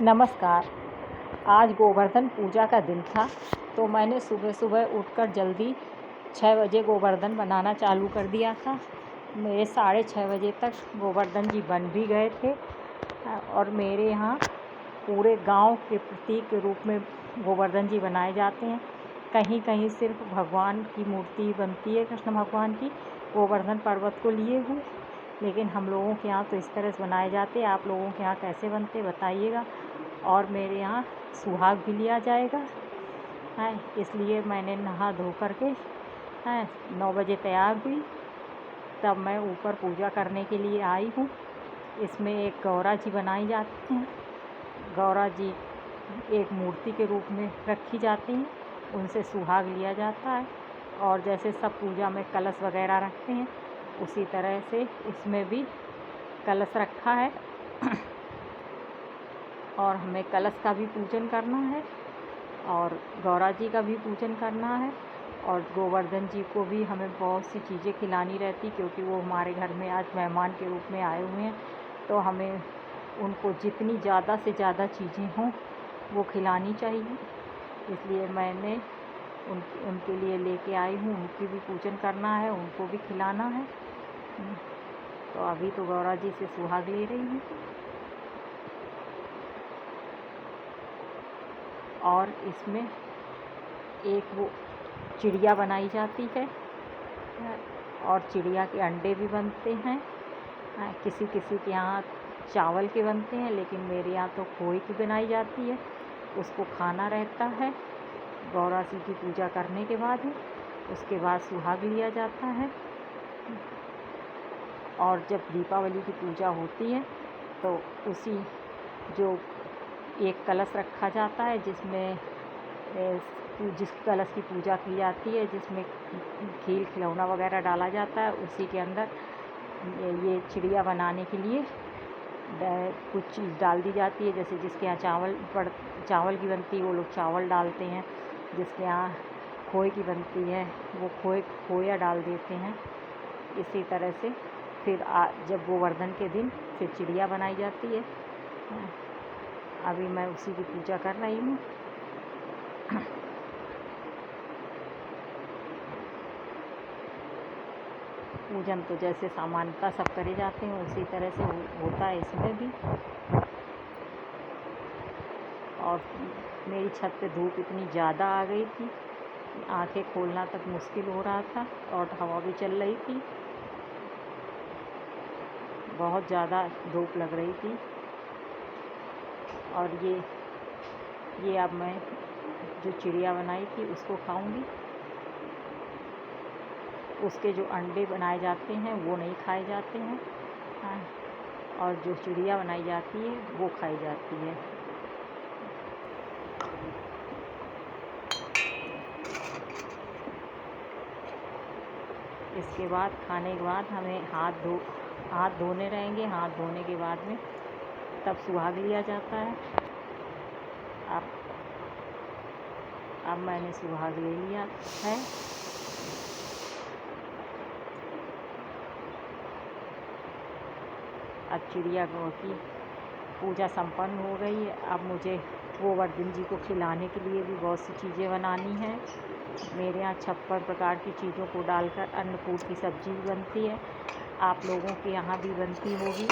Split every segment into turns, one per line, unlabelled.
नमस्कार। आज गोवर्धन पूजा का दिन था, तो मैंने सुबह सुबह उठकर जल्दी 6 बजे गोवर्धन बनाना चालू कर दिया था। मेरे 6:30 बजे तक गोवर्धन जी बन भी गए थे। और मेरे यहाँ पूरे गांव के प्रतीक के रूप में गोवर्धन जी बनाए जाते हैं। कहीं कहीं सिर्फ भगवान की मूर्ति बनती है, कृष्ण भगवान की, गोवर्धन पर्वत को लिए हुए। लेकिन हम लोगों के यहाँ तो इस तरह से बनाए जाते हैं। आप लोगों के यहाँ कैसे बनते बताइएगा। और मेरे यहाँ सुहाग भी लिया जाएगा है, इसलिए मैंने नहा धो करके 9 बजे तैयार हुई। तब मैं ऊपर पूजा करने के लिए आई हूँ। इसमें एक गौरा जी बनाई जाती हैं। गौरा जी एक मूर्ति के रूप में रखी जाती हैं, उनसे सुहाग लिया जाता है। और जैसे सब पूजा में कलश वगैरह रखते हैं, उसी तरह से इसमें भी कलश रखा है। और हमें कलश का भी पूजन करना है और गौरा जी का भी पूजन करना है। और गोवर्धन जी को भी हमें बहुत सी चीज़ें खिलानी रहती, क्योंकि वो हमारे घर में आज मेहमान के रूप में आए हुए हैं। तो हमें उनको जितनी ज़्यादा से ज़्यादा चीज़ें हों वो खिलानी चाहिए। इसलिए मैंने उनके लिए लेके आई हूँ। उनकी भी पूजन करना है, उनको भी खिलाना है। तो अभी तो गौरा जी से सुहाग ले रही हूँ। और इसमें एक वो चिड़िया बनाई जाती है और चिड़िया के अंडे भी बनते हैं। किसी किसी के यहाँ चावल के बनते हैं, लेकिन मेरे यहाँ तो खोए की बनाई जाती है। उसको खाना रहता है गौरा जी की पूजा करने के बाद ही। उसके बाद सुहाग लिया जाता है। और जब दीपावली की पूजा होती है तो उसी जो एक कलश रखा जाता है, जिस कलश की पूजा की जाती है, जिसमें खील खिलौना वगैरह डाला जाता है, उसी के अंदर ये चिड़िया बनाने के लिए कुछ चीज़ डाल दी जाती है। जैसे जिसके यहाँ चावल की बनती है वो लोग चावल डालते हैं, जिसके यहाँ खोए की बनती है वो खोया डाल देते हैं। इसी तरह से फिर जब गोवर्धन के दिन फिर चिड़िया बनाई जाती है। अभी मैं उसी की पूजा कर रही हूँ। पूजन तो जैसे सामान्यतः सब करे जाते हैं उसी तरह से होता है इसमें भी। और मेरी छत पे धूप इतनी ज़्यादा आ गई थी, आंखें खोलना तक मुश्किल हो रहा था और हवा भी चल रही थी, बहुत ज़्यादा धूप लग रही थी। और ये अब मैं जो चिड़िया बनाई थी उसको खाऊंगी। उसके जो अंडे बनाए जाते हैं वो नहीं खाए जाते हैं, और जो चिड़िया बनाई जाती है वो खाई जाती है। इसके बाद खाने के बाद हमें हाथ धोने रहेंगे। हाथ धोने के बाद में तब सुहाग लिया जाता है। अब मैंने सुहाग ले लिया है। अब चिड़िया की पूजा संपन्न हो गई है। अब मुझे गोवर्धन जी को खिलाने के लिए भी बहुत सी चीज़ें बनानी हैं। मेरे यहाँ 56 प्रकार की चीज़ों को डालकर अन्नकूट की सब्ज़ी भी बनती है। आप लोगों के यहाँ भी बनती होगी।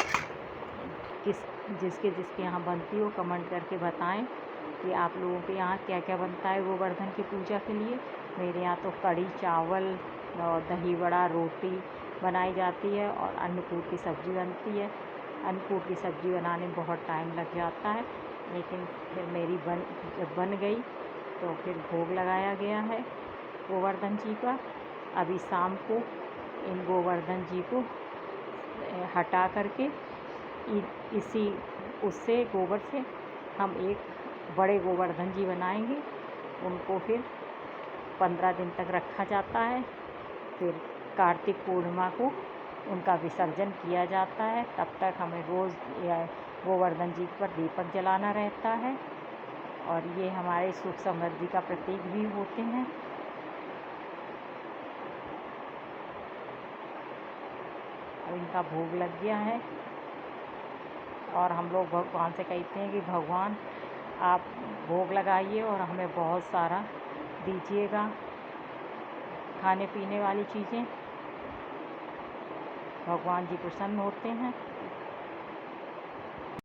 जिसके यहाँ बनती हो कमेंट करके बताएं कि आप लोगों के यहाँ क्या क्या बनता है गोवर्धन की पूजा के लिए। मेरे यहाँ तो कढ़ी चावल और दही बड़ा रोटी बनाई जाती है और अन्नकूट की सब्ज़ी बनती है। अन्नकूट की सब्ज़ी बनाने में बहुत टाइम लग जाता है, लेकिन फिर मेरी जब बन गई तो फिर भोग लगाया गया है गोवर्धन जी का। अभी शाम को इन गोवर्धन जी को हटा करके उससे गोबर से हम एक बड़े गोवर्धन जी बनाएंगे। उनको फिर 15 दिन तक रखा जाता है। फिर कार्तिक पूर्णिमा को उनका विसर्जन किया जाता है। तब तक हमें रोज़ गोवर्धन जी पर दीपक जलाना रहता है। और ये हमारे सुख समृद्धि का प्रतीक भी होते हैं। अब इनका भोग लग गया है। और हम लोग भगवान से कहते हैं कि भगवान आप भोग लगाइए और हमें बहुत सारा दीजिएगा खाने पीने वाली चीज़ें। भगवान जी प्रसन्न होते हैं।